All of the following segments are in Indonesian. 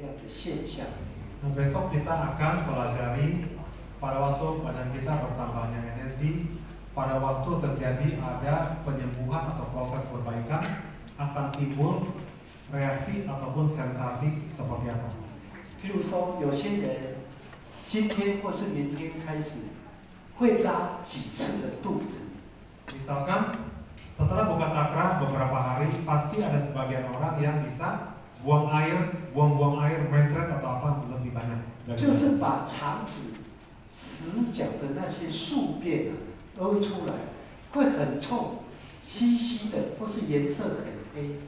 样的现象。Nah, besok kita akan pelajari pada waktu badan kita bertambahnya energi, pada waktu terjadi ada penyembuhan atau proses perbaikan, akan timbul reaksi ataupun sensasi seperti apa. 譬如说，有些人今天或是明天开始会拉几次的肚子， Misalkan setelah buka cakra beberapa hari, pasti ada sebagian orang yang bisa buang-buang air, mencret atau apa lebih banyak. 就是把肠子死角的那些宿便屙出来，会很臭，稀稀的，或是颜色很黑。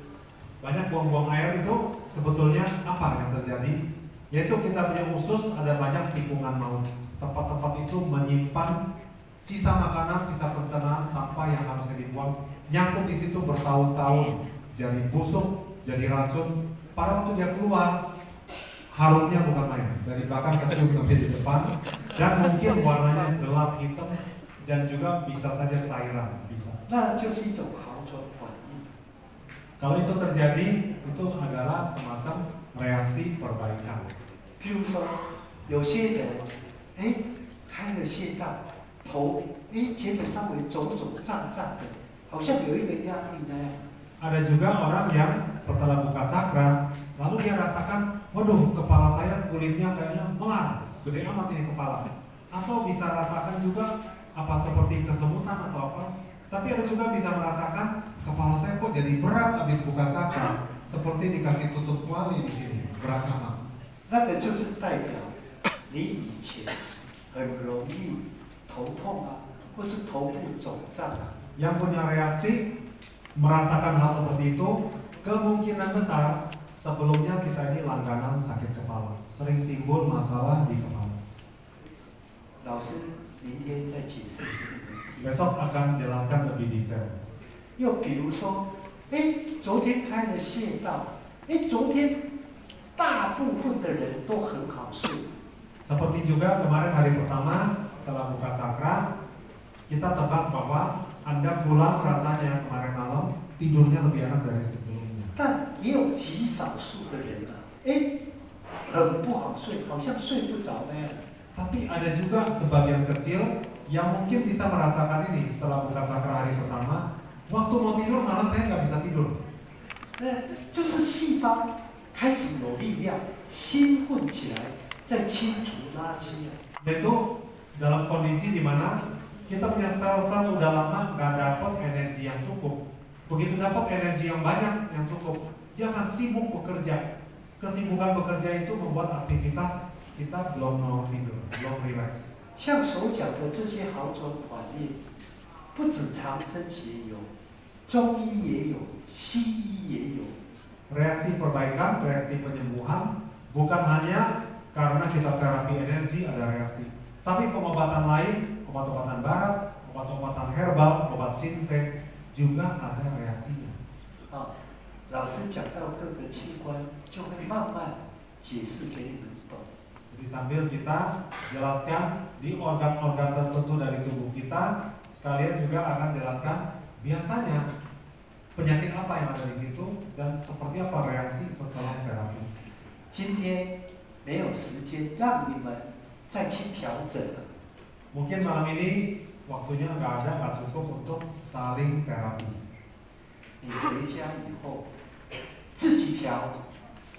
Banyak buang-buang air itu sebetulnya apa yang terjadi? Yaitu kita punya usus ada banyak tikungan maut. Tempat-tempat itu menyimpan sisa makanan, sisa pencernaan, sampah yang harusnya dibuang, nyangkut di situ bertahun-tahun, jadi busuk, jadi racun. Pada waktu dia keluar, harumnya bukan main, dari belakang kecium sampai di depan, dan mungkin warnanya gelap hitam dan juga bisa saja cairan, bisa. 那就是一种好转反应。 Kalau itu terjadi, itu adalah semacam reaksi perbaikan. 譬如说，有些人，开了穴道，头，觉得稍微肿肿胀胀的，好像有一个压力那样。 Ada juga orang yang setelah buka cakra, lalu dia rasakan, waduh, kepala saya kulitnya kayaknya melar, gede amat ini kepala. Atau bisa rasakan juga apa seperti kesemutan atau apa. Tapi ada juga bisa merasakan kepala saya kok jadi berat habis buka cakra, seperti dikasih tutup kuali di sini, berat amat. 那个就是代表你以前很容易头痛啊，或是头部肿胀啊。 Yang punya reaksi merasakan hal seperti itu, kemungkinan besar sebelumnya kita ini langganan sakit kepala, sering timbul masalah di kepala. 老师明天再解释。 Besok akan jelaskan lebih detail. 又比如说，昨天开了穴道，昨天大部分的人都很好睡。 Seperti juga kemarin hari pertama setelah buka cakra, kita tebak bahwa Anda pulang rasanya kemarin malam tidurnya lebih enak dari sebelumnya. 但也有极少数的人啊，很不好睡，好像睡不着那样。 Tapi ada juga sebagian kecil yang mungkin bisa merasakan ini setelah buka cakra hari pertama, waktu mau tidur malah saya nggak bisa tidur. 就是细胞开始有力量，兴奋起来，在清除垃圾。 Yaitu dalam kondisi di mana kita punya sel-sel udah lama nggak dapat energi yang cukup. Begitu dapat energi yang banyak yang cukup, dia akan sibuk bekerja. Kesibukan bekerja itu membuat aktivitas kita belum mau tidur, belum relax. 像所讲的这些好转反应，不止长生学有，中医也有，西医也有。 Reaksi perbaikan, reaksi penyembuhan bukan hanya karena kita terapi energi ada reaksi, tapi pengobatan lain, obat-obatan barat, obat-obatan herbal, obat ginseng juga ada reaksinya. 老师讲到各个器官，就会慢慢解释给你们懂。 Jadi sambil kita jelaskan di organ-organ tertentu dari tubuh kita, sekalian juga akan jelaskan biasanya penyakit apa yang ada di situ dan seperti apa reaksi setelah terapi. 今天没有时间让你们再去调整了。 Mungkin malam ini waktunya nggak cukup untuk saling terapi. 你回家以后自己调，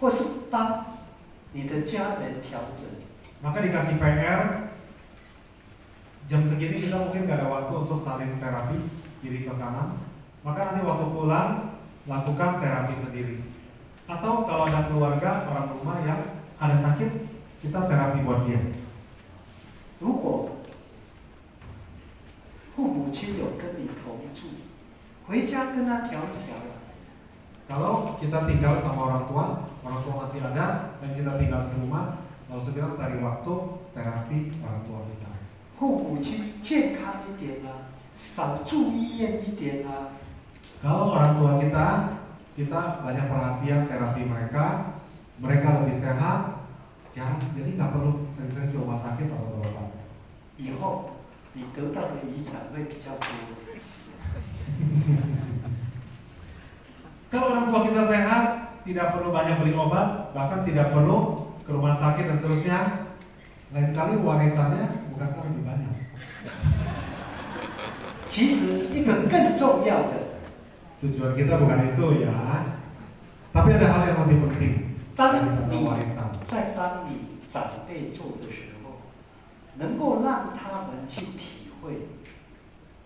或是帮你的家人调整。 Maka dikasih PR, jam segini kita mungkin nggak ada waktu untuk saling terapi kiri ke kanan. Maka nanti waktu pulang lakukan terapi sendiri. Atau kalau ada keluarga orang rumah yang ada sakit, kita terapi buat dia. 如果父母亲有跟你同住，回家跟他调一调了。 Kalau kita tinggal sama orang tua masih ada dan kita tinggal serumah, lalu segera cari waktu terapi orang tua kita. 父母亲健康一点啊，少住医院一点啊。 Kalau orang tua kita banyak perhatian terapi mereka lebih sehat, jadi nggak perlu sering-sering ke rumah sakit atau berobat. 以后你得到的遗产会比较多。 Kalau orang tua kita sehat, tidak perlu banyak beli obat, bahkan tidak perlu ke rumah sakit dan seterusnya. Lain kali warisannya bukankah lebih banyak? 其实一个更重要的， Tujuan kita bukan itu ya. Tapi ada hal yang lebih penting 当 daripada 你 warisan. 当你长辈做的时候，能够让他们去体会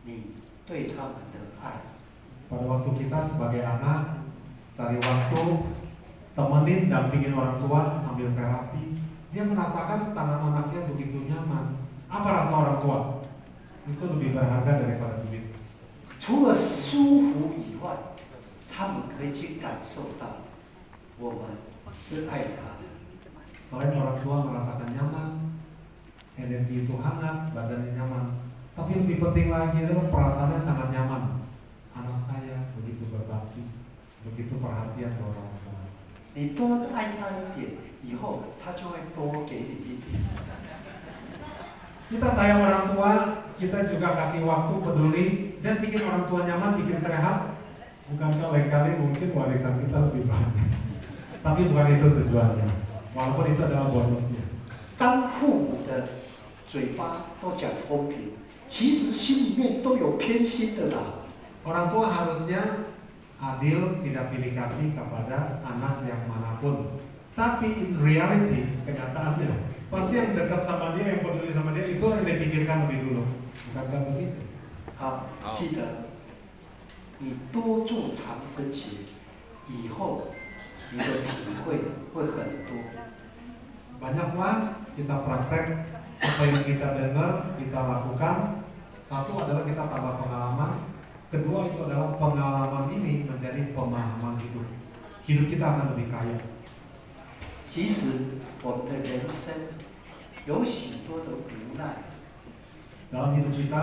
你对他们的爱。 Pada waktu kita sebagai anak cari waktu temenin dampingin orang tua sambil terapi, dia merasakan tangan anaknya begitu nyaman. Apa rasa orang tua? Itu lebih berharga daripada duit. 除了舒服以外，他们可以去感受到我们是爱他的。 Selain orang tua merasakan nyaman, energi itu hangat, badannya nyaman. Tapi yang lebih penting lagi adalah perasaannya sangat nyaman. Anak saya begitu berbakti, begitu perhatian ke orang tua. 你多爱他一点，以后他就会多给你一点。 Kita sayang orang tua, kita juga kasih waktu peduli dan bikin orang tua nyaman, bikin sehat. Bukankah lain kali mungkin warisan kita lebih banyak? Tapi bukan itu tujuannya. Walaupun itu adalah bonusnya. 当父母的嘴巴都讲公平，其实心里面都有偏心的啦。 Orang tua harusnya adil, tidak pilih kasih kepada anak yang manapun. Tapi in reality, kenyataannya, pasti yang dekat sama dia, yang peduli sama dia, itu yang dipikirkan lebih dulu. Bukankah begitu? 好，记得你多做长生节，以后你的体会会很多。 Banyaklah kita praktek apa yang kita dengar, kita lakukan. Satu adalah kita tambah pengalaman. Kedua itu adalah pengalaman ini menjadi pemahaman hidup. Hidup kita akan lebih kaya. 其实我们的人生有许多的无奈， Dalam hidup kita,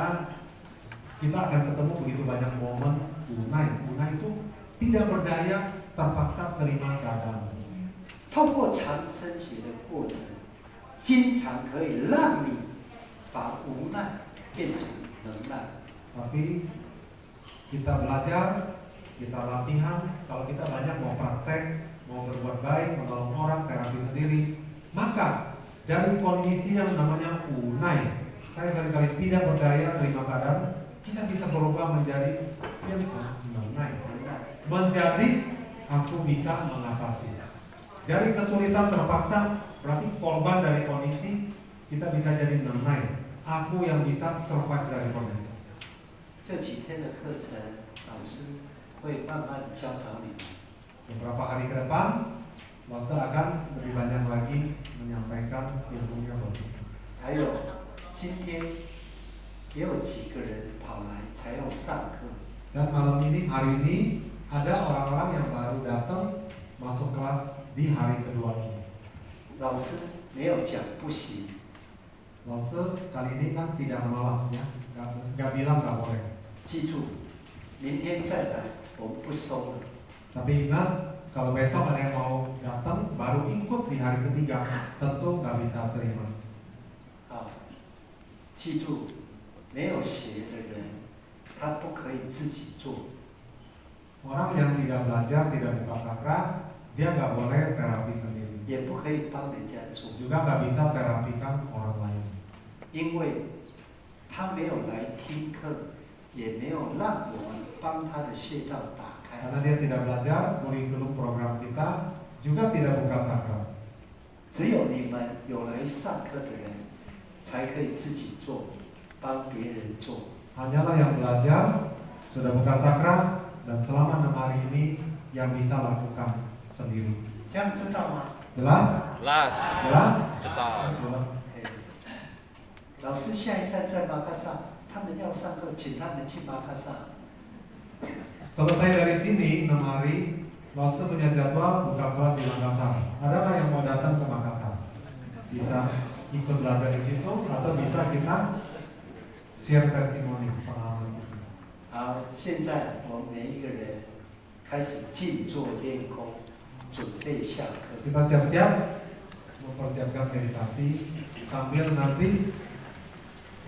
kita akan ketemu begitu banyak momen unai. Unai itu tidak berdaya, terpaksa terima keadaan. 透过长生节的过程，经常可以让你把无奈变成能耐。 Tapi kita belajar, kita latihan. Kalau kita banyak mau praktek, mau berbuat baik, menolong orang, terapi sendiri, maka dari kondisi yang namanya unai, saya seringkali tidak berdaya terima keadaan, kita bisa berubah menjadi yang sangat mengenai. Menjadi aku bisa mengatasi. Dari kesulitan terpaksa, berarti korban dari kondisi, kita bisa jadi mengenai. Aku yang bisa survive dari kondisi. 这几天的课程，老师会慢慢教导你。 Beberapa hari ke depan, Masa akan lebih banyak lagi menyampaikan ilmunya buat kita. 还有今天也有几个人跑来才要上课， Dan malam ini, hari ini ada orang-orang yang baru datang masuk kelas di hari kedua ini. 老师没有讲不行， Lose kali ini kan tidak menolak ya, nggak bilang nggak boleh. 记住，明天再来，我们不收了。 Tapi ingat, kalau besok ada yang mau datang baru ikut di hari ketiga, tentu nggak bisa terima. 好，记住，没有学的人，他不可以自己做。 Orang yang tidak belajar, tidak buka cakra, dia nggak boleh terapi sendiri. 也不可以帮人家做， Juga nggak bisa terapikan orang lain. 因为他没有来听课，也没有让我们帮他的穴道打开。 Karena dia tidak belajar, kurikulum program kita juga tidak buka cakra. 只有你们有来上课的人，才可以自己做，帮别人做。 Hanyalah yang belajar, sudah buka cakra, dan selama 6 hari ini yang bisa lakukan sendiri. 这样知道吗？ Jelas? Jelas. Jelas? 知道。 Sudah. 老师下一站在马卡萨，他们要上课，请他们去马卡萨。 Selesai dari sini 6 hari, Lose punya jadwal buka kelas di Makassar. Adakah yang mau datang ke Makassar? Bisa ikut belajar di situ atau bisa kita share testimoni pengalaman kita. 好，现在我们每一个人开始静坐练功，准备下课。 Kita siap-siap mempersiapkan meditasi sambil nanti